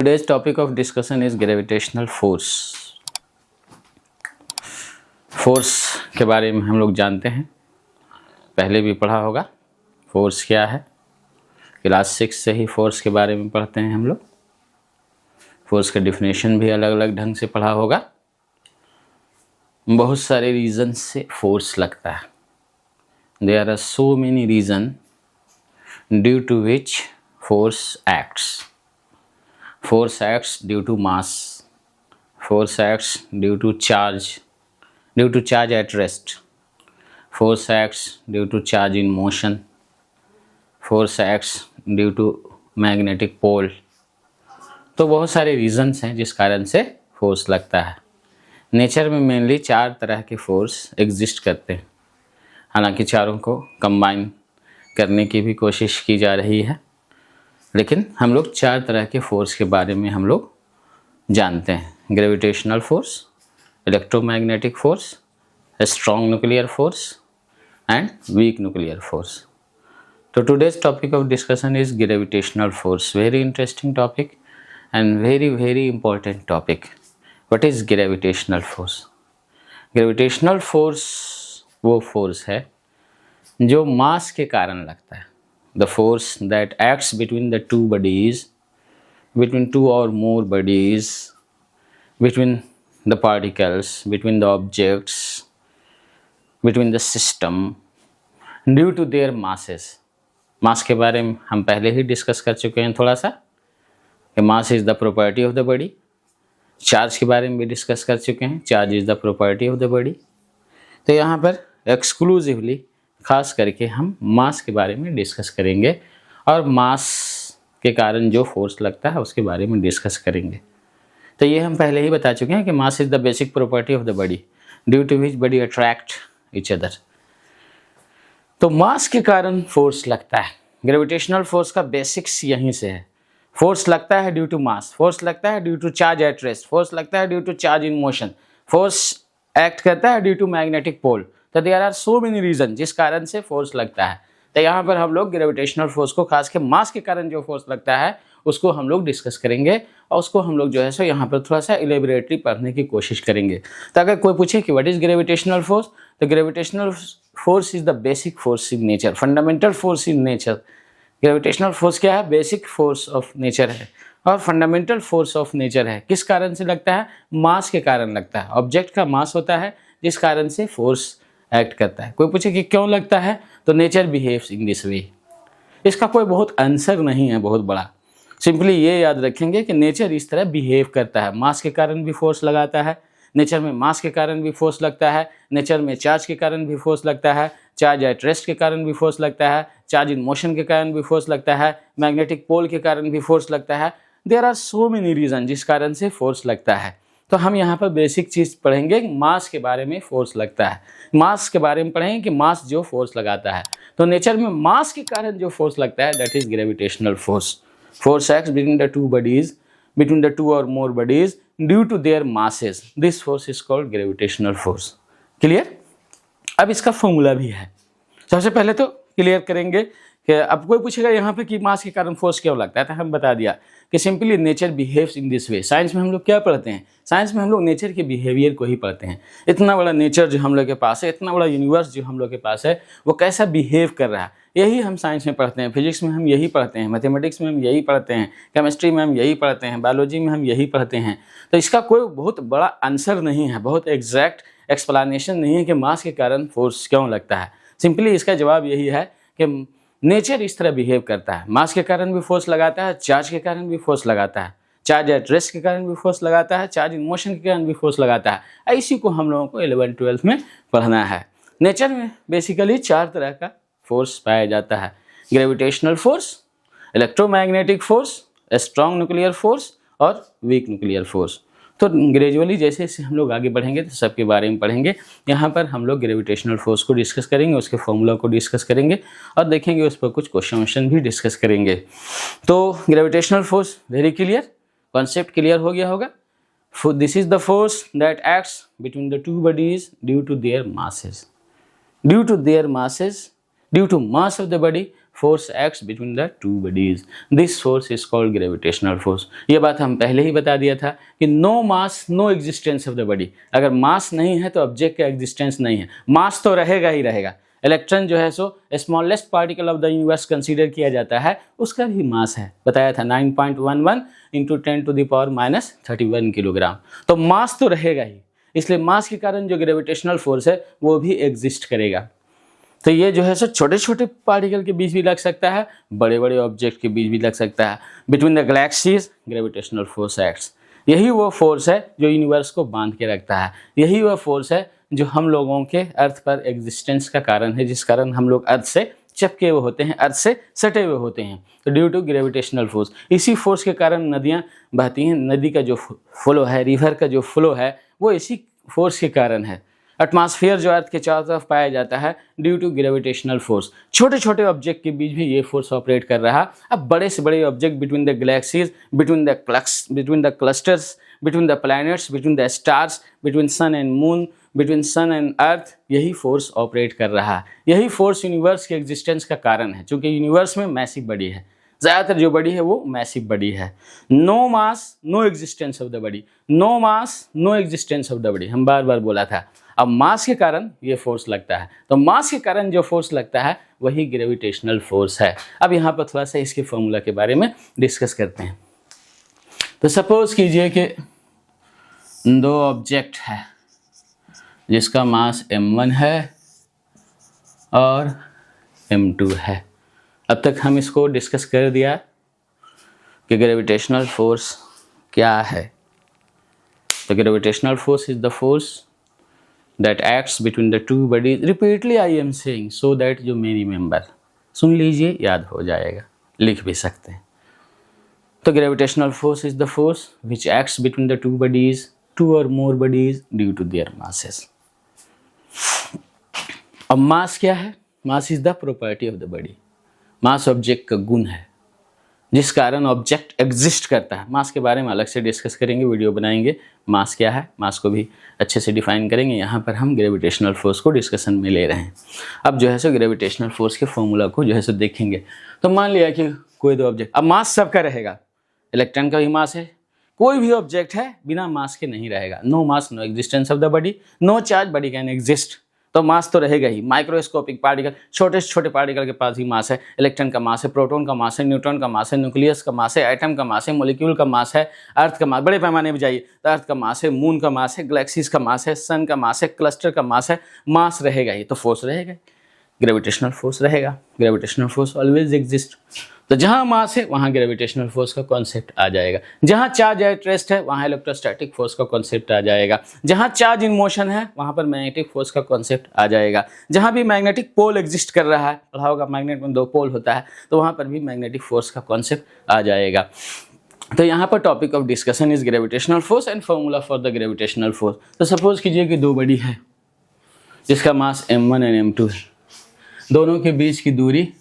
Today's topic of discussion is gravitational force. Force के बारे में हम लोग जानते हैं, पहले भी पढ़ा होगा फोर्स क्या है। क्लास 6 से ही फोर्स के बारे में पढ़ते हैं हम लोग। फोर्स का डिफिनेशन भी अलग अलग ढंग से पढ़ा होगा। बहुत सारे रीज़न से फोर्स लगता है। There are so many reason due to which force acts. Force acts due to mass. Force acts due to charge at rest. Force acts due to charge in motion. Force acts due to magnetic pole. तो बहुत सारे reasons हैं जिस कारण से force लगता है। Nature में मेनली 4 तरह के फोर्स एग्जिस्ट करते हैं। हालांकि चारों को कंबाइन करने की भी कोशिश की जा रही है, लेकिन हम लोग 4 तरह के फोर्स के बारे में हम लोग जानते हैं। Gravitational force, electromagnetic force, strong nuclear force and weak nuclear force. तो today's topic of discussion is gravitational force. Very interesting topic and very important topic. What is gravitational force? Gravitational force वो force है जो मास के कारण लगता है। The force that acts between the two bodies, between 2 or more bodies, between the particles, between the objects, between the system, due to their masses. मास के बारे में हम पहले ही डिस्कस कर चुके हैं थोड़ा सा, कि mass is the property of the body. Charge के बारे में भी डिस्कस कर चुके हैं, charge is the property of the body. तो यहाँ पर एक्सक्लूसिवली खास करके हम मास के बारे में डिस्कस करेंगे और मास के कारण जो फोर्स लगता है उसके बारे में डिस्कस करेंगे। तो ये हम पहले ही बता चुके हैं कि mass is the basic property of the body due to which body attract each other. तो मास के कारण फोर्स लगता है। ग्रेविटेशनल फोर्स का बेसिक्स यहीं से है। फोर्स लगता है ड्यू टू मास, फोर्स लगता है due to charge at rest, force लगता है due to charge in motion, force act करता है ड्यू टू मैग्नेटिक पोल। तो there are so many reason जिस कारण से फोर्स लगता है। तो यहाँ पर हम लोग ग्रेविटेशनल फोर्स को, खास के मास के कारण जो फोर्स लगता है उसको हम लोग डिस्कस करेंगे और उसको हम लोग जो है सो यहाँ पर थोड़ा सा इलेबोरेटली पढ़ने की कोशिश करेंगे। तो अगर कोई पूछे कि व्हाट इज ग्रेविटेशनल फोर्स, तो gravitational force is the basic force in nature, fundamental force in nature. Gravitational force क्या है? बेसिक फोर्स ऑफ नेचर है और फंडामेंटल फोर्स ऑफ नेचर है। किस कारण से लगता है? मास के कारण लगता है। ऑब्जेक्ट का मास होता है जिस कारण से फोर्स एक्ट करता है। कोई पूछे कि क्यों लगता है, तो नेचर बिहेव्स इन दिस वे। इसका कोई बहुत आंसर नहीं है बहुत बड़ा। सिंपली ये याद रखेंगे कि नेचर इस तरह बिहेव करता है। मास के कारण भी फोर्स लगाता है, नेचर में मास के कारण भी फोर्स लगता है, नेचर में चार्ज के कारण भी फोर्स लगता है, चार्ज एट रेस्ट के कारण भी फोर्स लगता है, चार्ज इन मोशन के कारण भी फोर्स लगता है, मैग्नेटिक पोल के कारण भी फोर्स लगता है। There are so many reason जिस कारण से फोर्स लगता है। तो हम यहाँ पर बेसिक चीज़ पढ़ेंगे, मास के बारे में फोर्स लगता है। मास के बारे में पढ़ेंगे कि मास जो फोर्स लगाता है। तो नेचर में मास के कारण जो फोर्स लगता है that is gravitational force. Force acts between the 2 bodies, between the 2 और more bodies due to their masses. This force is called gravitational force. Clear? अब इसका फॉर्मूला भी है। सबसे पहले तो क्लियर करेंगे कि अब कोई पूछेगा यहाँ पे कि मास के कारण फोर्स क्यों लगता है, तो हम बता दिया कि simply nature behaves in this way. Science में हम लोग क्या पढ़ते हैं? साइंस में हम लोग नेचर के बिहेवियर को ही पढ़ते हैं। इतना बड़ा नेचर जो हम लोग के पास है, इतना बड़ा यूनिवर्स जो हम लोग के पास है, वो कैसा बिहेव कर रहा है, यही हम साइंस में पढ़ते हैं। फिजिक्स में हम यही पढ़ते हैं, मैथमेटिक्स में हम यही पढ़ते हैं, केमिस्ट्री में हम यही पढ़ते हैं, बायोलॉजी में हम यही पढ़ते हैं। तो इसका कोई बहुत बड़ा आंसर नहीं है, बहुत एग्जैक्ट एक्सप्लेनेशन नहीं है कि मास के कारण फोर्स क्यों लगता है। सिंपली इसका जवाब यही है कि नेचर इस तरह बिहेव करता है। मास के कारण भी फोर्स लगाता है, चार्ज के कारण भी फोर्स लगाता है, चार्ज एट रेस्ट के कारण भी फोर्स लगाता है, चार्ज इन मोशन के कारण भी फोर्स लगाता है। इसी को हम लोगों को 11th-12th में पढ़ना है। नेचर में बेसिकली 4 तरह का फोर्स पाया जाता है। Gravitational force, electromagnetic force, strong nuclear force और वीक न्यूक्लियर फोर्स। तो ग्रेजुअली जैसे जैसे हम लोग आगे बढ़ेंगे तो सबके बारे में पढ़ेंगे। यहाँ पर हम लोग ग्रेविटेशनल फोर्स को डिस्कस करेंगे, उसके फॉर्मूला को डिस्कस करेंगे और देखेंगे उस पर कुछ क्वेश्चन भी डिस्कस करेंगे। तो gravitational force very clear, concept clear हो गया होगा। This is the force that acts between the 2 bodies due to their masses. Due to their masses, due to mass of the body, force acts between the two bodies. This force is called gravitational force. ये बात हम पहले ही बता दिया था कि no mass no existence of the body. अगर मास नहीं है तो ऑब्जेक्ट का एग्जिस्टेंस नहीं है, मास तो रहेगा ही रहेगा। इलेक्ट्रॉन जो है सो smallest particle of the universe consider किया जाता है, उसका भी मास है, बताया था 9.11 इंटू 10⁻³ किलोग्राम। तो मास तो रहेगा ही, इसलिए मास के कारण जो ग्रेविटेशनल फोर्स है वो भी एग्जिस्ट करेगा। तो ये जो है सो छोटे छोटे पार्टिकल के बीच भी लग सकता है, बड़े बड़े ऑब्जेक्ट के बीच भी लग सकता है। Between the galaxies gravitational force acts. यही वो फोर्स है जो यूनिवर्स को बांध के रखता है, यही वो फोर्स है जो हम लोगों के अर्थ पर एग्जिस्टेंस का कारण है, जिस कारण हम लोग अर्थ से चिपके हुए होते हैं, अर्थ से सटे हुए होते हैं। तो ड्यू टू ग्रेविटेशनल फोर्स, इसी फोर्स के कारण नदियाँ बहती हैं। नदी का जो फ्लो है, रिवर का जो फ्लो है, वो इसी फोर्स के कारण है। एटमॉस्फेयर जो अर्थ के चारों तरफ पाया जाता है ड्यू टू ग्रेविटेशनल फोर्स। छोटे छोटे ऑब्जेक्ट के बीच भी ये फोर्स ऑपरेट कर रहा। अब बड़े से बड़े object between the galaxies, between the clusters, between the planets, between the stars, between sun and moon, between sun and earth, यही फोर्स ऑपरेट कर रहा है। यही फोर्स यूनिवर्स के एग्जिस्टेंस का कारण है, क्योंकि यूनिवर्स में मैसिव बॉडी है, ज़्यादातर जो बॉडी है वो मैसिव बॉडी है। No mass no existence of the body, no mass no existence of the body, हम बार बार बोला था। अब मास के कारण ये फोर्स लगता है, तो मास के कारण जो फोर्स लगता है वही ग्रेविटेशनल फोर्स है। अब यहाँ पर थोड़ा सा इसके फॉर्मूला के बारे में डिस्कस करते हैं। तो सपोज कीजिए कि दो ऑब्जेक्ट है जिसका मास m1 है और m2 है। अब तक हम इसको डिस्कस कर दिया कि ग्रेविटेशनल फोर्स क्या है। तो gravitational force is the force that acts between the two bodies. Repeatedly I am saying so that you may remember. सुन लीजिए, याद हो जाएगा, लिख भी सकते हैं। तो gravitational force is the force which acts between the two bodies, two or more bodies due to their masses. अब मास क्या है? Mass is the property of the body. Mass object का गुण है जिस कारण ऑब्जेक्ट एग्जिस्ट करता है। मास के बारे में अलग से डिस्कस करेंगे, वीडियो बनाएंगे। मास क्या है, मास को भी अच्छे से डिफाइन करेंगे। यहाँ पर हम ग्रेविटेशनल फोर्स को डिस्कशन में ले रहे हैं। अब जो है सो ग्रेविटेशनल फोर्स के फॉर्मूला को जो है सो देखेंगे। तो मान लिया कि कोई दो ऑब्जेक्ट, अब मास सबका रहेगा, इलेक्ट्रॉन का भी मास है, कोई भी ऑब्जेक्ट है बिना मास के नहीं रहेगा। No mass no existence of the body, no charge body can exist. तो मास तो रहेगा ही। माइक्रोस्कोपिक पार्टिकल, छोटे से छोटे पार्टिकल के पास ही मास है। इलेक्ट्रॉन का मास है, प्रोटॉन का मास है, न्यूट्रॉन का मास है, न्यूक्लियस का मास है, एटम का मास है, मॉलिक्यूल का मास है, अर्थ का मास, बड़े पैमाने पर जाइए तो अर्थ का मास है, मून का मास है, गैलेक्सीज का मास है, सन का मास है, क्लस्टर का मास है। मास रहेगा ही तो फोर्स रहेगा, ग्रेविटेशनल फोर्स रहेगा। Gravitational force always exist. तो जहाँ मास है वहाँ ग्रेविटेशनल फोर्स का कॉन्सेप्ट आ जाएगा। जहाँ चार्ज एट रेस्ट है वहाँ इलेक्ट्रोस्टैटिक फोर्स का कॉन्सेप्ट आ जाएगा। जहाँ चार्ज इन मोशन है वहाँ पर मैग्नेटिक फोर्स का कॉन्सेप्ट आ जाएगा। जहाँ भी मैग्नेटिक पोल एग्जिस्ट कर रहा है, पढ़ा होगा मैग्नेट में दो पोल होता है, तो वहाँ पर भी मैग्नेटिक फोर्स का कॉन्सेप्ट आ जाएगा। तो यहाँ पर topic of discussion is gravitational force and formula for the gravitational force. तो सपोज कीजिए कि दो बॉडी है जिसका मास m1 एंड m2 है, दोनों के बीच की दूरी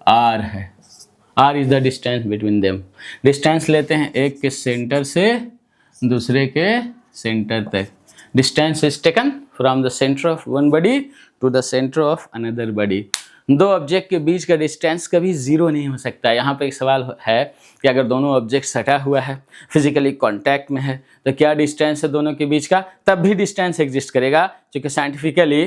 r है। r is the distance between them. Distance लेते हैं एक के सेंटर से दूसरे के सेंटर तक। Distance is taken from the centre of one body to the centre of another body. दो ऑब्जेक्ट के बीच का डिस्टेंस कभी जीरो नहीं हो सकता। यहाँ पे एक सवाल है कि अगर दोनों ऑब्जेक्ट सटा हुआ है, फिजिकली कांटेक्ट में है, तो क्या डिस्टेंस है दोनों के बीच का? तब भी डिस्टेंस एग्जिस्ट करेगा, क्योंकि साइंटिफिकली,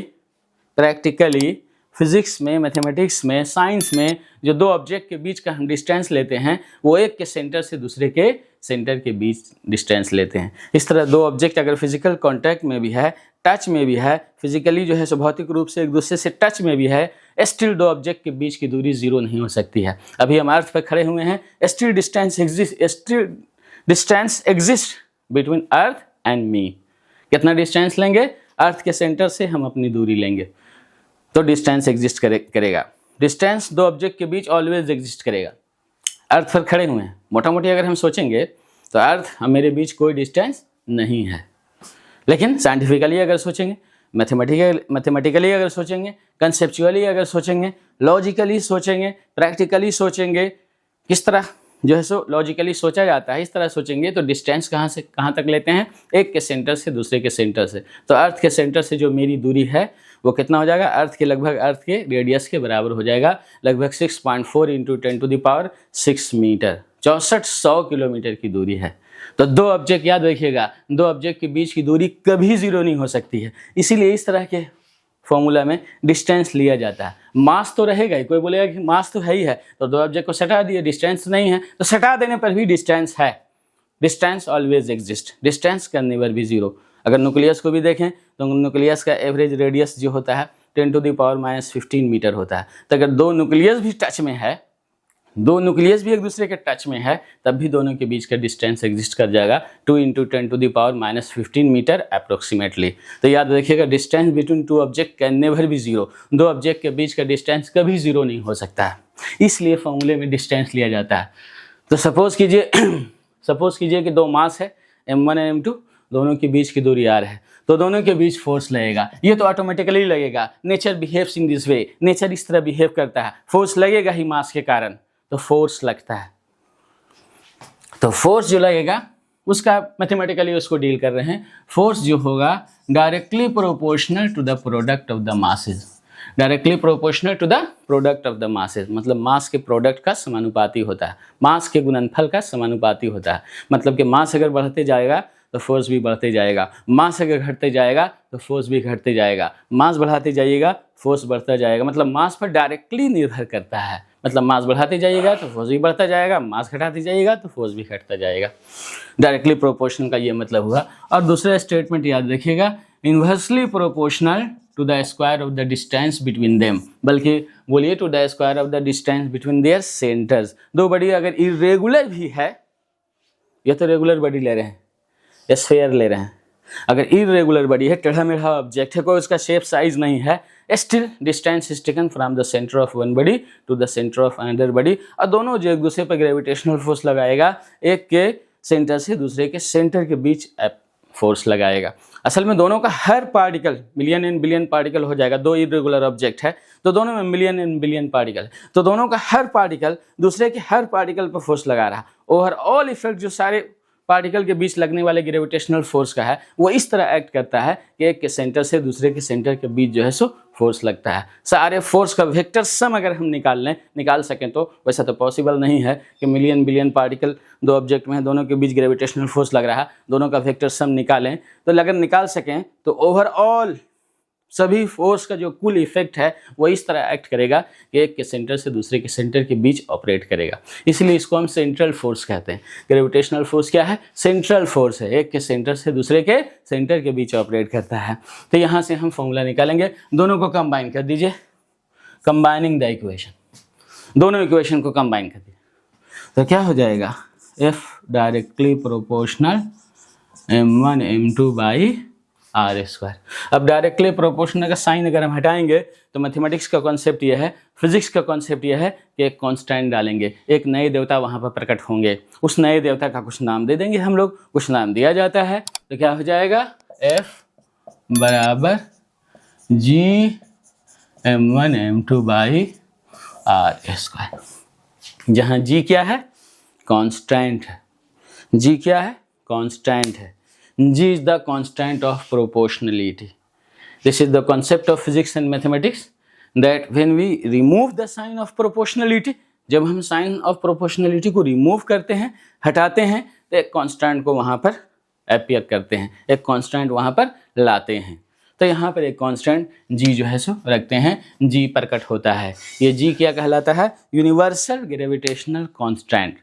प्रैक्टिकली, फिजिक्स में, मैथमेटिक्स में, साइंस में जो दो ऑब्जेक्ट के बीच का हम डिस्टेंस लेते हैं वो एक के सेंटर से दूसरे के सेंटर के बीच डिस्टेंस लेते हैं। इस तरह दो ऑब्जेक्ट अगर फिजिकल कांटेक्ट में भी है, टच में भी है, फिजिकली जो है सो भौतिक रूप से एक दूसरे से टच में भी है, स्टिल दो ऑब्जेक्ट के बीच की दूरी जीरो नहीं हो सकती है। अभी हम अर्थ पर खड़े हुए हैं, still distance exist between earth and me. कितना डिस्टेंस लेंगे? अर्थ के सेंटर से हम अपनी दूरी लेंगे तो डिस्टेंस एग्जिस्ट करेगा। डिस्टेंस दो ऑब्जेक्ट के बीच ऑलवेज एग्जिस्ट करेगा। अर्थ पर खड़े हुए हैं, मोटा मोटी अगर हम सोचेंगे तो अर्थ और मेरे बीच कोई डिस्टेंस नहीं है। लेकिन साइंटिफिकली अगर सोचेंगे, मैथमेटिकली अगर सोचेंगे, कंसेप्चुअली अगर सोचेंगे, लॉजिकली सोचेंगे, प्रैक्टिकली सोचेंगे, किस तरह जो है सो लॉजिकली सोचा जाता है, इस तरह सोचेंगे तो डिस्टेंस कहाँ से कहाँ तक लेते हैं? एक के सेंटर से दूसरे के सेंटर से। तो अर्थ के सेंटर से जो मेरी दूरी है वो कितना हो जाएगा, अर्थ के लगभग अर्थ के रेडियस के बराबर हो जाएगा, लगभग 6.4 इंटू 10⁻6 मीटर, 6400 किलोमीटर की दूरी है। तो दो ऑब्जेक्ट याद रखिएगा, दो ऑब्जेक्ट के बीच की दूरी कभी जीरो नहीं हो सकती है, इसीलिए इस तरह के फॉर्मूला में डिस्टेंस लिया जाता है। मास तो रहेगा ही, कोई बोलेगा कि मास तो है ही है, तो दो ऑब्जेक्ट को सटा दिए, डिस्टेंस नहीं है, तो सटा देने पर भी डिस्टेंस है। Distance always exist, distance can never be zero. अगर न्यूक्लियस को भी देखें तो न्यूक्लियस का एवरेज रेडियस जो होता है 10⁻⁻15 मीटर होता है। तो अगर दो न्यूक्लियस भी टच में है, दो न्यूक्लियस भी एक दूसरे के टच में है, तब भी दोनों के बीच का डिस्टेंस एग्जिस्ट कर जाएगा 2 × 10⁻⁻15 मीटर अप्रोक्सीमेटली। तो याद रखिएगा, distance between two object can never be zero, दो ऑब्जेक्ट के बीच का डिस्टेंस कभी जीरो नहीं हो सकता है, इसलिए फॉर्मूले में डिस्टेंस लिया जाता है। तो सपोज कीजिए कि दो मास है m1 और m2, दोनों के बीच की दूरी r है, तो दोनों के बीच फोर्स लगेगा। ये तो ऑटोमेटिकली लगेगा, nature behaves in this way, nature इस तरह बिहेव करता है, फोर्स लगेगा ही मास के कारण, तो फोर्स लगता है। तो फोर्स जो लगेगा उसका मैथमेटिकली उसको डील कर रहे हैं। फोर्स जो होगा directly proportional to the product of the masses, directly proportional to the product of the masses, मतलब मास के प्रोडक्ट का समानुपाती होता है, मास के गुणनफल का समानुपाती होता है। मतलब कि मास अगर बढ़ते जाएगा तो फोर्स भी बढ़ते जाएगा, मास अगर घटते जाएगा तो फोर्स भी घटते जाएगा, मास बढ़ाते जाइएगा फोर्स बढ़ता जाएगा, मतलब मास पर डायरेक्टली निर्भर करता है। मतलब मास बढ़ाते जाइएगा तो फोर्स भी बढ़ता जाएगा, मास घटाते जाइएगा तो फोर्स भी घटता जाएगा। डायरेक्टली प्रोपोर्शनल का ये मतलब हुआ। और दूसरा स्टेटमेंट याद रखिएगा, inversely proportional to the square of the distance between them, बल्कि बोलिए to the square of the distance between their centres. दो बॉडी अगर इरेगुलर भी है, या तो रेगुलर बॉडी ले रहे हैं या स्फीयर ले रहे हैं, अगर इरेगुलर बॉडी है, टेढ़ा मेढ़ा ऑब्जेक्ट है, कोई उसका शेप साइज नहीं है, still distance is taken from the centre of one body to the centre of another body, और दोनों जो एक दूसरे पर ग्रेविटेशनल फोर्स लगाएगा, एक के सेंटर से दूसरे के सेंटर के बीच फोर्स लगाएगा। असल में दोनों का हर particle million and billion particle हो जाएगा, दो इरेगुलर ऑब्जेक्ट है तो दोनों में मिलियन एंड बिलियन पार्टिकल, तो दोनों का हर पार्टिकल दूसरे के हर पार्टिकल पर फोर्स लगा रहा। ओवरऑल इफेक्ट जो सारे पार्टिकल के बीच लगने वाले ग्रेविटेशनल फोर्स का है, वो इस तरह एक्ट करता है कि एक के सेंटर से दूसरे के सेंटर के बीच जो है सो फोर्स लगता है। सारे फोर्स का वेक्टर सम अगर हम निकाल सकें, तो वैसा तो पॉसिबल नहीं है कि मिलियन बिलियन पार्टिकल दो ऑब्जेक्ट में है, दोनों के बीच ग्रेविटेशनल फोर्स लग रहा है, दोनों का वेक्टर सम निकालें। तो अगर निकाल सकें तो ओवरऑल सभी फोर्स का जो कुल इफेक्ट है वो इस तरह एक्ट करेगा कि एक के सेंटर से दूसरे के सेंटर के बीच ऑपरेट करेगा, इसलिए इसको हम सेंट्रल फोर्स कहते हैं। ग्रेविटेशनल फोर्स क्या है? सेंट्रल फोर्स है, एक के सेंटर से दूसरे के सेंटर के बीच ऑपरेट करता है। तो यहाँ से हम फॉर्मूला निकालेंगे, दोनों को कंबाइन कर दीजिए, कंबाइनिंग द इक्वेशन, दोनों इक्वेशन को कंबाइन कर दीजिए तो क्या हो जाएगा, F directly proportional m1 m2 by r²। अब डायरेक्टली प्रोपोर्शनल का साइन अगर हम हटाएंगे तो मैथमेटिक्स का कॉन्सेप्ट यह है, फिजिक्स का कॉन्सेप्ट यह है कि एक कांस्टेंट डालेंगे, एक नए देवता वहाँ पर प्रकट होंगे, उस नए देवता का कुछ नाम दे देंगे हम लोग, कुछ नाम दिया जाता है, तो क्या हो जाएगा, F बराबर G m1 m2 by r², जहाँ G क्या है, कांस्टेंट है, G क्या है, कांस्टेंट है। G is the constant of proportionality. This is the concept of physics and mathematics, that when we remove the sign of proportionality, जब हम sign of proportionality को remove करते हैं, हटाते हैं, तो एक constant को वहाँ पर appear करते हैं, एक constant वहाँ पर लाते हैं। तो यहाँ पर एक constant G जो है सो रखते हैं, G प्रकट होता है। ये G क्या कहलाता है, universal gravitational constant.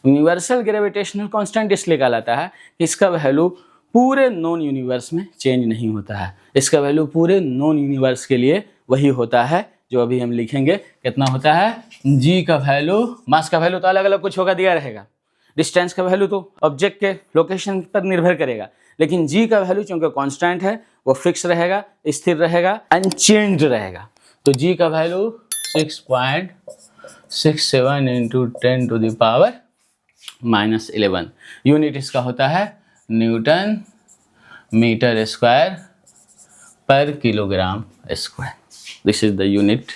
Universal gravitational constant इसलिए कहलाता है कि इसका वैल्यू पूरे नॉन यूनिवर्स में चेंज नहीं होता है, इसका वैल्यू पूरे नॉन यूनिवर्स के लिए वही होता है जो अभी हम लिखेंगे। कितना होता है, G का वैल्यू, मास का वैल्यू तो अलग अलग कुछ होगा दिया रहेगा, डिस्टेंस का वैल्यू तो ऑब्जेक्ट के लोकेशन पर निर्भर करेगा, लेकिन G का वैल्यू चूंकि कांस्टेंट है वो फिक्स रहेगा, स्थिर रहेगा, अनचेंज्ड रहेगा। तो G का वैल्यू 6.67 इंटू 10⁻⁻11, यूनिट इसका होता है न्यूटन मीटर स्क्वायर पर kilogram square. This is the unit,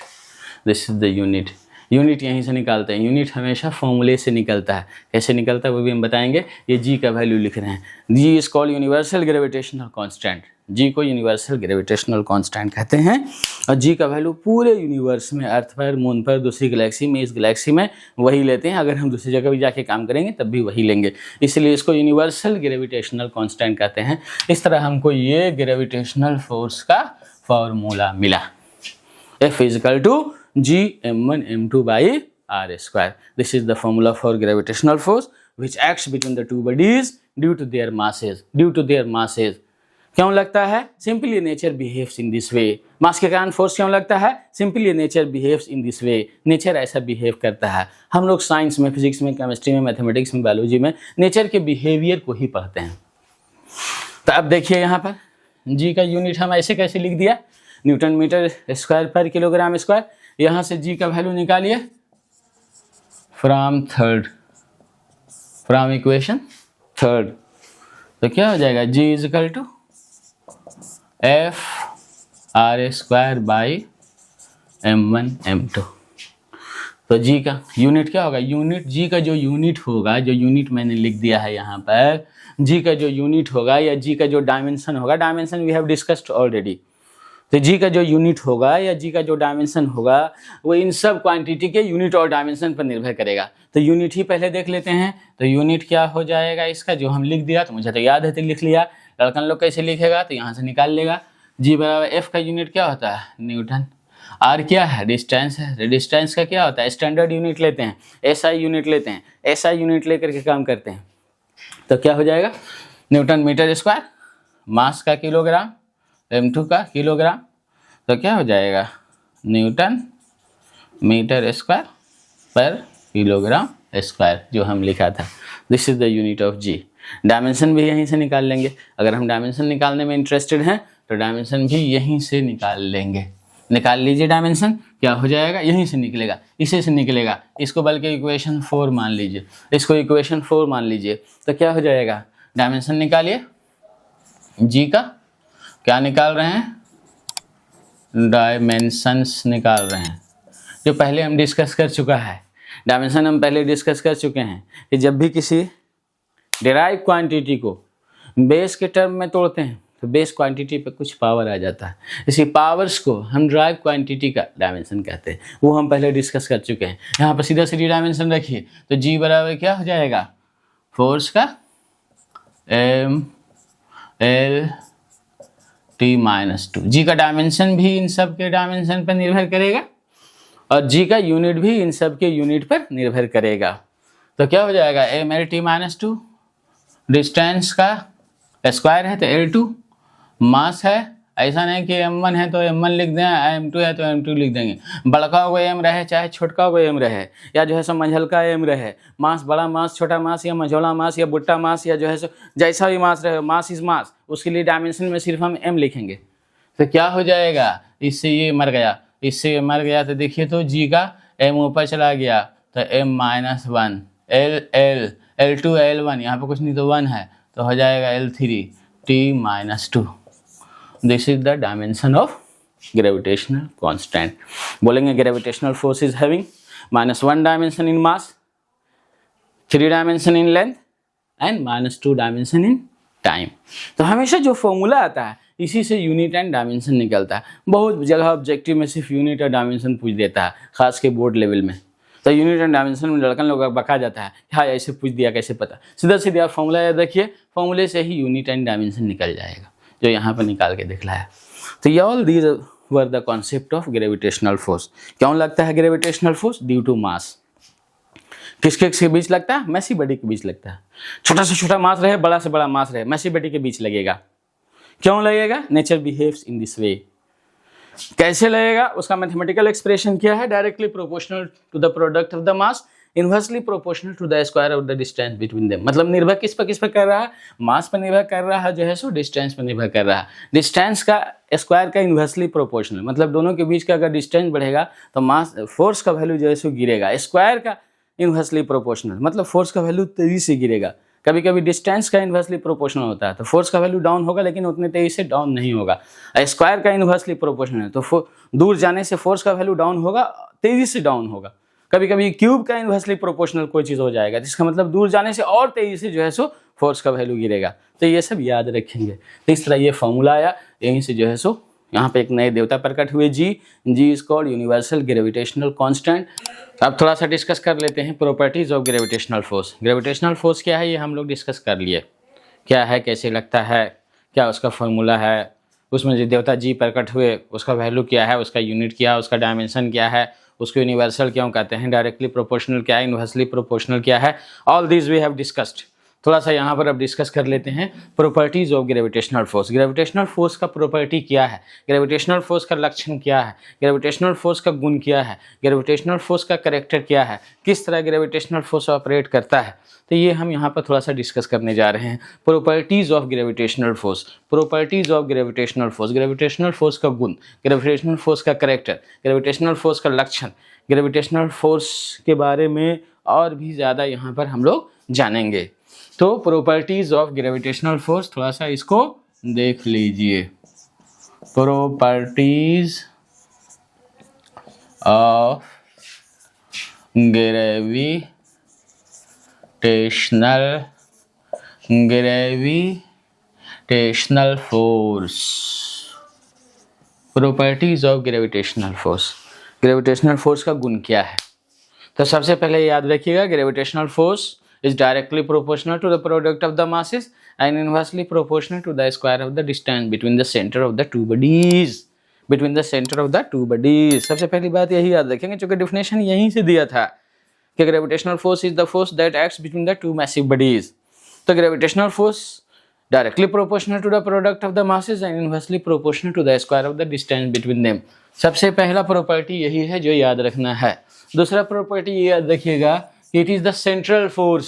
this is the unit. Unit यहीं से निकालते हैं, यूनिट हमेशा फॉर्मूले से निकलता है, कैसे निकलता है वो भी हम बताएंगे। ये G का वैल्यू लिख रहे हैं, G is called universal gravitational constant, G को यूनिवर्सल ग्रेविटेशनल कांस्टेंट कहते हैं और जी का वैल्यू पूरे यूनिवर्स में, अर्थ पर, मून पर, दूसरी गैलेक्सी में, इस गैलेक्सी में वही लेते हैं। अगर हम दूसरी जगह भी जाके काम करेंगे तब भी वही लेंगे, इसलिए इसको यूनिवर्सल ग्रेविटेशनल कांस्टेंट कहते हैं। इस तरह हमको ये ग्रेविटेशनल फोर्स का फॉर्मूला मिला, F equal to G m1m2/r²। This is the formula for gravitational force which acts between the two bodies due to their masses. क्यों लगता है? Simply nature behaves in this way. मास के कारण force क्यों लगता है? Simply nature behaves in this way. Nature ऐसा behave करता है। हम लोग साइंस में, फिजिक्स में, केमिस्ट्री में, मैथमेटिक्स में, बायोलॉजी में नेचर के बिहेवियर को ही पढ़ते हैं। तो अब देखिए यहाँ पर जी का यूनिट हम ऐसे कैसे लिख दिया, न्यूटन मीटर स्क्वायर पर किलोग्राम स्क्वायर। यहाँ से जी का वैल्यू निकालिए फ्रॉम इक्वेशन थर्ड। तो क्या हो जाएगा? जी इजिकल टू F/r²/m1m2। तो जी का यूनिट क्या होगा? यूनिट जी का जो यूनिट होगा, जो यूनिट मैंने लिख दिया है यहाँ पर, जी का जो यूनिट होगा या जी का जो डायमेंशन होगा, dimension we have discussed already. तो जी का जो यूनिट होगा या जी का जो डायमेंशन होगा वो इन सब क्वांटिटी के यूनिट और डायमेंशन पर निर्भर करेगा। तो यूनिट ही पहले देख लेते हैं। तो यूनिट क्या हो जाएगा इसका, जो हम लिख दिया, तो मुझे तो याद है तो लिख लिया। लड़कन लोग कैसे लिखेगा? तो यहाँ से निकाल लेगा। जी बराबर एफ का यूनिट क्या होता है? न्यूटन। आर क्या है? डिस्टेंस है। डिस्टेंस का क्या होता है? स्टैंडर्ड यूनिट लेते हैं, एसआई यूनिट लेते हैं, एसआई यूनिट लेकर के काम करते हैं। तो क्या हो जाएगा? न्यूटन मीटर स्क्वायर, मास का किलोग्राम, m2 का किलोग्राम। तो क्या हो जाएगा? न्यूटन मीटर स्क्वायर पर किलोग्राम स्क्वायर, जो हम लिखा था। This is the unit of G. Dimension भी यहीं से निकाल लेंगे। अगर हम डायमेंशन निकालने में इंटरेस्टेड हैं तो डायमेंशन भी यहीं से निकाल लेंगे। निकाल लीजिए डायमेंशन। क्या हो जाएगा? यहीं से निकलेगा, इसी से निकलेगा। इसको बल्कि इक्वेशन 4 मान लीजिए, इसको इक्वेशन 4 मान लीजिए। तो क्या हो जाएगा? डायमेंशन निकालिए जी का। क्या निकाल रहे हैं? डायमेंशंस निकाल रहे हैं, जो पहले हम डिस्कस कर चुका है। डायमेंशन हम पहले डिस्कस कर चुके हैं कि जब भी किसी डेराइव क्वांटिटी को बेस के टर्म में तोड़ते हैं तो बेस क्वांटिटी पे कुछ पावर आ जाता है। इसी पावर्स को हम ड्राइव क्वांटिटी का डायमेंशन कहते हैं, वो हम पहले डिस्कस कर चुके हैं। यहाँ पर सीधा सीधी डायमेंशन रखिए तो जी बराबर क्या हो जाएगा? फोर्स का m/L/T-2। जी का डायमेंशन भी इन सब के डायमेंशन पर निर्भर करेगा और जी का यूनिट भी इन सब के यूनिट पर निर्भर करेगा। तो क्या हो जाएगा? m/L/T-2 डिस्टेंस का स्क्वायर है तो L2, मास है। ऐसा नहीं कि m1 है तो m1 लिख दें, m2 है तो m2 लिख देंगे। बड़का हुआ m रहे चाहे छोटका हुआ m रहे, या जो है सो मंझलका m रहे, मास बड़ा मास छोटा मास या मझोला मास या बुट्टा मास या जो है सो जैसा भी मास रहे, मास इज मास, उसके लिए डायमेंशन में सिर्फ हम m लिखेंगे। तो क्या हो जाएगा? इससे ये मर गया, इससे ये मर गया। तो देखिए तो जी का m ऊपर चला गया तो m-1, L2 L1, यहाँ पर कुछ नहीं तो 1 है तो हो जाएगा L3 T-2। This is the dimension of gravitational constant. बोलेंगे gravitational force is having -1 dimension in mass, 3 dimension in length and -2 dimension in time. तो हमेशा जो फॉर्मूला आता है इसी से यूनिट एंड डायमेंशन निकलता है। बहुत जगह ऑब्जेक्टिव में सिर्फ यूनिट और डायमेंशन पूछ देता है, खास के बोर्ड लेवल में। तो यूनिट एंड डायमेंशन में लड़कन लोग बका जाता है, हाँ ऐसे पूछ दिया कैसे पता। सीधा सीधा फॉर्मूला याद रखिए, फॉर्मूले से ही यूनिट एंड डायमेंशन निकल जाएगा, जो यहाँ पर निकाल के दिखला है। तो ये all these were the concept of gravitational force. क्यों लगता है gravitational force? Due to mass. किसके बीच लगता है? मैसी बॉडी के बीच लगता है। छोटा से छोटा मास रहे, बड़ा से बड़ा मास रहे, मैसी बॉडी के बीच लगेगा। क्यों लगेगा? Nature behaves in this way. कैसे लगेगा? उसका मैथमेटिकल एक्सप्रेशन क्या है? Directly proportional to the product of the mass, inversely proportional to the square of the distance between them. मतलब निर्भर किस पर कर रहा है? मास पर निर्भर कर रहा है, जो है सो डिस्टेंस पर निर्भर कर रहा है। डिस्टेंस का स्क्वायर का इनवर्सली प्रोपोर्शनल, मतलब दोनों के बीच का अगर डिस्टेंस बढ़ेगा तो मास फोर्स का वैल्यू जो है सो गिरेगा। स्क्वायर का इनवर्सली प्रोपोर्शनल मतलब फोर्स का वैल्यू तेजी से गिरेगा। कभी कभी डिस्टेंस का इनवर्सली प्रोपोर्शनल होता है तो फोर्स का वैल्यू डाउन होगा, लेकिन उतने तेजी से डाउन नहीं होगा। स्क्वायर का इनवर्सली प्रोपोर्शनल है तो दूर जाने से फोर्स का वैल्यू डाउन होगा, तेजी से डाउन होगा। कभी कभी क्यूब का इनवर्सली प्रोपोर्शनल कोई चीज़ हो जाएगा, जिसका मतलब दूर जाने से और तेजी से जो है सो फोर्स का वैल्यू गिरेगा। तो ये सब याद रखेंगे। तो इस तरह ये फॉर्मूला आया, यहीं से जो है सो यहाँ पे एक नए देवता प्रकट हुए G is called universal gravitational constant. अब थोड़ा सा डिस्कस कर लेते हैं properties of gravitational force. Gravitational force क्या है ये हम लोग डिस्कस कर लिए, क्या है, कैसे लगता है, क्या उसका फॉर्मूला है, उसमें जो देवता जी प्रकट हुए उसका वैल्यू क्या है, उसका यूनिट क्या है, उसका डायमेंशन क्या है, उसको यूनिवर्सल क्यों कहते हैं, डायरेक्टली प्रोपोर्शनल क्या है, इनवर्सली प्रोपोर्शनल क्या है, all this we have discussed. थोड़ा सा यहाँ पर अब डिस्कस कर लेते हैं properties of gravitational force. Gravitational force का प्रॉपर्टी क्या है, ग्रेविटेशनल फोर्स का लक्षण क्या है, ग्रेविटेशनल फोर्स का गुण क्या है, ग्रेविटेशनल फोर्स का कैरेक्टर क्या है, किस तरह ग्रेविटेशनल फोर्स ऑपरेट करता है, तो ये हम यहाँ पर थोड़ा सा डिस्कस करने जा रहे हैं। Properties of gravitational force, properties of gravitational force, gravitational force का गुण, ग्रेविटेशनल फोर्स का कैरेक्टर, ग्रेविटेशनल फोर्स का लक्षण, ग्रेविटेशनल फोर्स के बारे में और भी ज़्यादा यहाँ पर हम लोग जानेंगे। तो प्रॉपर्टीज ऑफ ग्रेविटेशनल फोर्स, थोड़ा सा इसको देख लीजिए। Properties of gravitational force, properties of gravitational force, gravitational force का गुण क्या है। तो सबसे पहले याद रखिएगा, gravitational force is directly proportional to the product of the masses and inversely proportional to the square of the distance between the center of the two bodies, between the center of the two bodies। सबसे पहली बात यही याद रखेंगे, क्योंकि definition यहीं से दिया था कि gravitational force is the force that acts between the two massive bodies. तो gravitational force directly proportional to the product of the masses and inversely proportional to the square of the distance between them। सबसे पहला property यही है जो याद रखना है। दूसरा प्रॉपर्टी ये याद रखिएगा, it is the central force.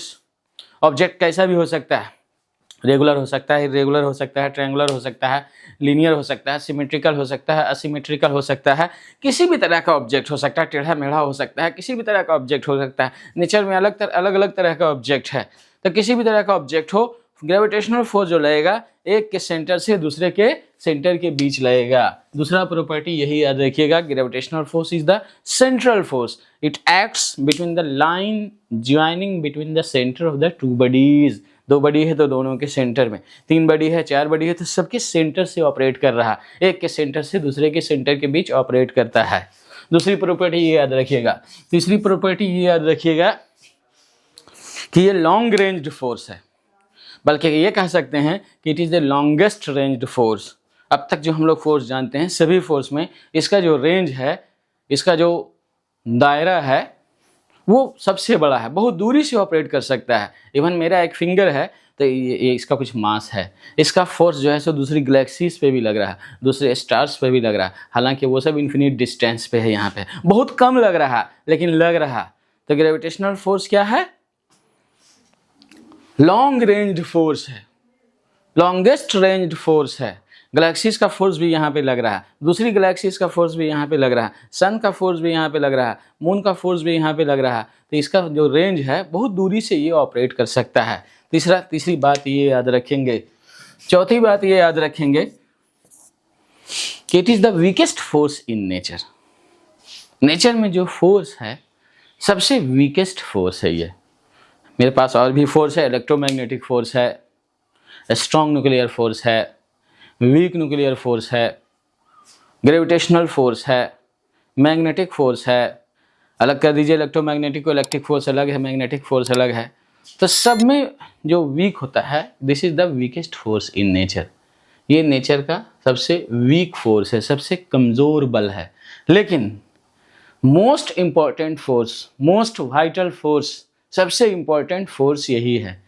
Object कैसा भी हो सकता है, रेगुलर हो सकता है, इरेगुलर हो सकता है, ट्रायंगुलर हो सकता है, लीनियर हो सकता है, सिमेट्रिकल हो सकता है, असिमेट्रिकल हो सकता है, किसी भी तरह का ऑब्जेक्ट हो सकता है, टेढ़ा मेढ़ा हो सकता है, किसी भी तरह का ऑब्जेक्ट हो सकता है। नेचर में अलग अलग तरह का ऑब्जेक्ट है, तो किसी भी तरह का ऑब्जेक्ट हो, ग्रेविटेशनल फोर्स जो लगेगा एक के सेंटर से दूसरे के सेंटर के बीच लगेगा। दूसरा प्रॉपर्टी यही याद रखिएगा, gravitational force is the central force, it acts between the line joining between the centre of the two bodies. दो बॉडी है तो दोनों के सेंटर में, तीन बॉडी है, चार बॉडी है तो सबके सेंटर से ऑपरेट कर रहा, एक के सेंटर से दूसरे के सेंटर के बीच ऑपरेट करता है। दूसरी प्रॉपर्टी ये याद रखिएगा। तीसरी प्रॉपर्टी ये याद रखिएगा कि ये लॉन्ग रेंज्ड फोर्स है, बल्कि ये कह सकते हैं कि it is the longest ranged force. अब तक जो हम लोग फोर्स जानते हैं सभी फोर्स में इसका जो रेंज है, इसका जो दायरा है वो सबसे बड़ा है, बहुत दूरी से ऑपरेट कर सकता है। इवन मेरा एक फिंगर है तो ये इसका कुछ मास है, इसका फोर्स जो है सो दूसरी गैलेक्सीज पे भी लग रहा है, दूसरे स्टार्स पे भी लग रहा है, हालांकि वो सब इन्फिनिट डिस्टेंस पे है, यहाँ पे बहुत कम लग रहा लेकिन लग रहा। तो ग्रेविटेशनल फोर्स क्या है, लॉन्ग रेंज फोर्स है, लॉन्गेस्ट रेंज फोर्स है। गैलेक्सीज का फोर्स भी यहाँ पे लग रहा है, दूसरी गैलेक्सीज का फोर्स भी यहाँ पे लग रहा है, सन का फोर्स भी यहाँ पे लग रहा है, मून का फोर्स भी यहाँ पे लग रहा है। तो इसका जो रेंज है बहुत दूरी से ये ऑपरेट कर सकता है। तीसरी बात ये याद रखेंगे। चौथी बात ये याद रखेंगे कि it is the weakest force in nature. Nature में जो फोर्स है सबसे वीकेस्ट फोर्स है ये। मेरे पास और भी फोर्स है, इलेक्ट्रोमैग्नेटिक फोर्स है, स्ट्रॉन्ग न्यूक्लियर फोर्स है, वीक न्यूक्लियर फोर्स है, ग्रेविटेशनल फोर्स है, मैग्नेटिक फोर्स है। अलग कर दीजिए इलेक्ट्रोमैग्नेटिक को, इलेक्ट्रिक फोर्स अलग है, मैग्नेटिक फोर्स अलग है। तो सब में जो वीक होता है, this is the weakest force in nature. ये नेचर का सबसे वीक फोर्स है, सबसे कमज़ोर बल है। लेकिन most important force, most vital force, सबसे इम्पॉर्टेंट फोर्स यही है।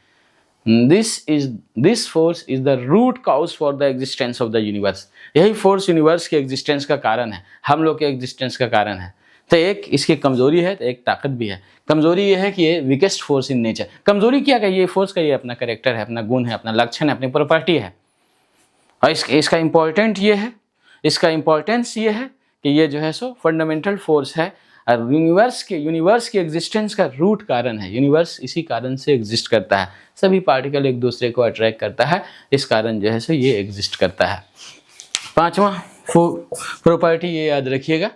This force is the root cause for the existence of the universe. यही फोर्स यूनिवर्स के एग्जिस्टेंस का कारण है, हम लोग के एग्जिस्टेंस का कारण है। तो एक इसकी कमजोरी है तो एक ताकत भी है। कमजोरी ये है कि ये वीकेस्ट फोर्स इन नेचर। कमजोरी क्या है, ये फोर्स का ये अपना कैरेक्टर है, अपना गुण है, अपना लक्षण है, अपनी प्रॉपर्टी है। और इसका इम्पोर्टेंट ये है, इसका इम्पोर्टेंस ये है कि ये जो है सो फंडामेंटल फोर्स है और यूनिवर्स के एग्जिस्टेंस का रूट कारण है। यूनिवर्स इसी कारण से एग्जिस्ट करता है, सभी पार्टिकल एक दूसरे को अट्रैक्ट करता है, इस कारण जो है सो ये एग्जिस्ट करता है। पांचवा प्रॉपर्टी ये याद रखिएगा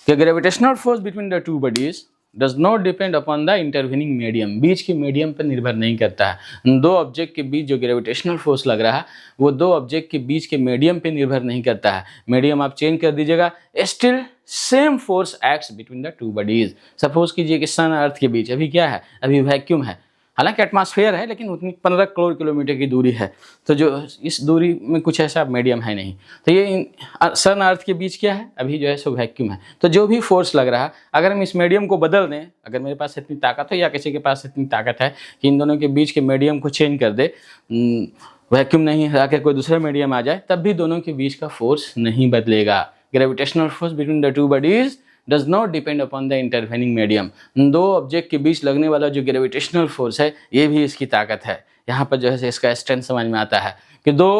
कि gravitational force between the two bodies does not depend upon the intervening medium, बीच के मीडियम पर निर्भर नहीं करता है। दो ऑब्जेक्ट के बीच जो ग्रेविटेशनल फोर्स लग रहा है वो दो ऑब्जेक्ट के बीच के मीडियम पे निर्भर नहीं करता है। मीडियम आप चेंज कर दीजिएगा, still same force acts between the two bodies. Suppose कीजिए कि सन अर्थ के बीच अभी क्या है, अभी वैक्यूम है, हालांकि एटमॉस्फेयर है लेकिन उतनी 15 करोड़ किलोमीटर की दूरी है, तो जो इस दूरी में कुछ ऐसा मीडियम है नहीं। तो ये सन अर्थ के बीच क्या है, अभी जो है सो वैक्यूम है। तो जो भी फोर्स लग रहा है, अगर हम इस मीडियम को बदल दें, अगर मेरे पास इतनी ताकत है या किसी के पास इतनी ताकत है कि इन दोनों के बीच के मीडियम को चेंज कर दे, वैक्यूम नहीं हटा के कोई दूसरा मीडियम आ जाए, तब भी दोनों के बीच का फोर्स नहीं बदलेगा। Gravitational force between the two bodies does not depend upon the intervening medium. दो ऑब्जेक्ट के बीच लगने वाला जो ग्रेविटेशनल फोर्स है ये भी इसकी ताकत है। यहाँ पर जो है इसका स्ट्रेंथ समझ में आता है कि दो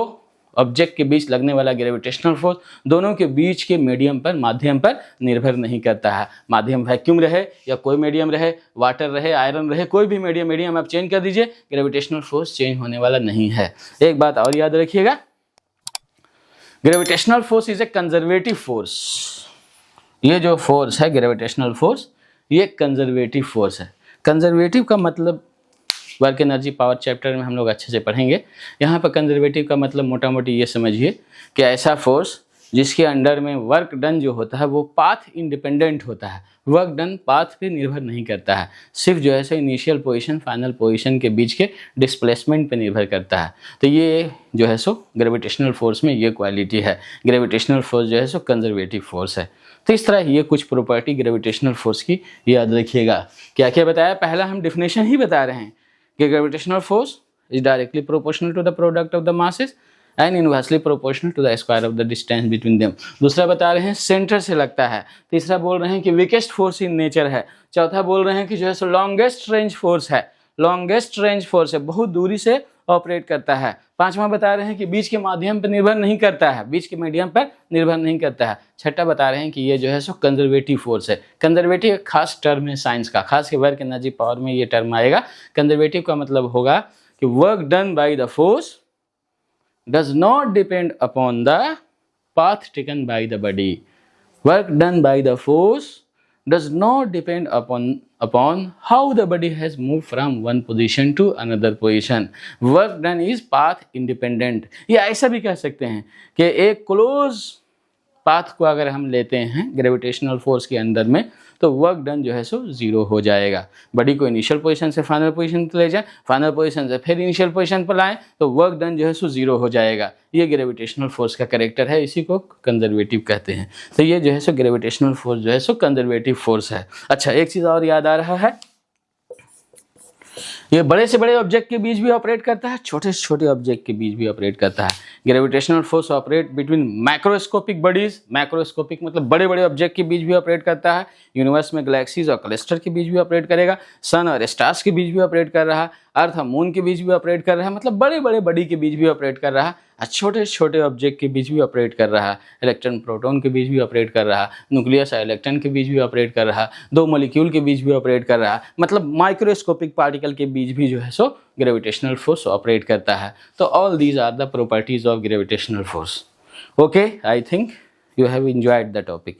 ऑब्जेक्ट के बीच लगने वाला ग्रेविटेशनल फोर्स दोनों के बीच के मीडियम पर, माध्यम पर निर्भर नहीं करता है। माध्यम वैक्यूम रहे या कोई मीडियम रहे, वाटर रहे, आयरन रहे, कोई भी मीडियम आप चेंज कर दीजिए, ग्रेविटेशनल फोर्स चेंज होने वाला नहीं है। एक बात और याद रखिएगा, gravitational force is a conservative force. ये जो फोर्स है ग्रेविटेशनल फोर्स, ये कंजर्वेटिव फोर्स है। कंजर्वेटिव का मतलब वर्क एनर्जी पावर चैप्टर में हम लोग अच्छे से पढ़ेंगे। यहाँ पर कंजर्वेटिव का मतलब मोटा मोटी ये समझिए कि ऐसा फोर्स जिसके अंडर में वर्क डन जो होता है वो पाथ इंडिपेंडेंट होता है। वर्क डन पाथ पे निर्भर नहीं करता है, सिर्फ जो है so initial position final position के बीच के डिस्प्लेसमेंट पे निर्भर करता है। तो ये जो है सो ग्रेविटेशनल फोर्स में ये क्वालिटी है। ग्रेविटेशनल फोर्स जो है सो कंजर्वेटिव फोर्स है। तो इस तरह ये कुछ प्रॉपर्टी ग्रेविटेशनल फोर्स की याद रखिएगा। क्या क्या बताया, पहला हम डिफिनेशन ही बता रहे हैं कि gravitational force is directly proportional to the product of the masses and inversely proportional to the square of the distance between them. दूसरा बता रहे हैं सेंटर से लगता है। तीसरा बोल रहे हैं कि वीकेस्ट फोर्स इन नेचर है। चौथा बोल रहे हैं कि जो है सो लॉन्गेस्ट रेंज फोर्स है, लॉन्गेस्ट रेंज फोर्स है, बहुत दूरी से ऑपरेट करता है। पांचवा बता रहे हैं कि बीच के माध्यम पर निर्भर नहीं करता है, बीच के मीडियम पर निर्भर नहीं करता है। छठा बता रहे हैं कि ये जो है सो कंजर्वेटिव फोर्स है। कंजर्वेटिव एक खास टर्म है साइंस का, खास के वर्क एनर्जी पावर में ये टर्म आएगा। कंजर्वेटिव का मतलब होगा कि work done by the force does not depend upon the path taken by the body. Work done by the force does not depend upon how the body has moved from one position to another position. Work done is path independent. ये ऐसा भी कह सकते हैं कि एक close path को अगर हम लेते हैं ग्रेविटेशनल फोर्स के अंदर में तो वर्क डन जो है सो जीरो हो जाएगा। बॉडी को इनिशियल पोजीशन से फाइनल पोजीशन पर ले जाए, फाइनल पोजीशन से फिर इनिशियल पोजीशन पर लाएं तो वर्क डन जो है सो जीरो हो जाएगा। ये ग्रेविटेशनल फोर्स का कैरेक्टर है, इसी को कंजर्वेटिव कहते हैं। तो ये जो है सो ग्रेविटेशनल फोर्स जो है सो कंजर्वेटिव फोर्स है। अच्छा, एक चीज़ और याद आ रहा है, ये बड़े से बड़े ऑब्जेक्ट के बीच भी ऑपरेट करता है, छोटे से छोटे ऑब्जेक्ट के बीच भी ऑपरेट करता है। Gravitational force operate between macroscopic bodies, macroscopic मतलब बड़े बड़े ऑब्जेक्ट के बीच भी ऑपरेट करता है। यूनिवर्स में गैलेक्सीज और क्लस्टर के बीच भी ऑपरेट करेगा, सन और स्टार्स के बीच भी ऑपरेट कर रहा है, अर्थ और मून के बीच भी ऑपरेट कर रहा है, मतलब बड़े बड़े बॉडी के बीच भी ऑपरेट कर रहा है, और छोटे छोटे ऑब्जेक्ट के बीच भी ऑपरेट कर रहा है। इलेक्ट्रॉन प्रोटॉन के बीच भी ऑपरेट कर रहा है, न्यूक्लियस और इलेक्ट्रॉन के बीच भी ऑपरेट कर रहा है, दो मॉलिक्यूल के बीच भी ऑपरेट कर रहा है, मतलब माइक्रोस्कोपिक पार्टिकल के बीच भी जो है सो ग्रेविटेशनल फोर्स ऑपरेट करता है। तो all these are the properties of gravitational force. Okay, I think you have enjoyed the topic.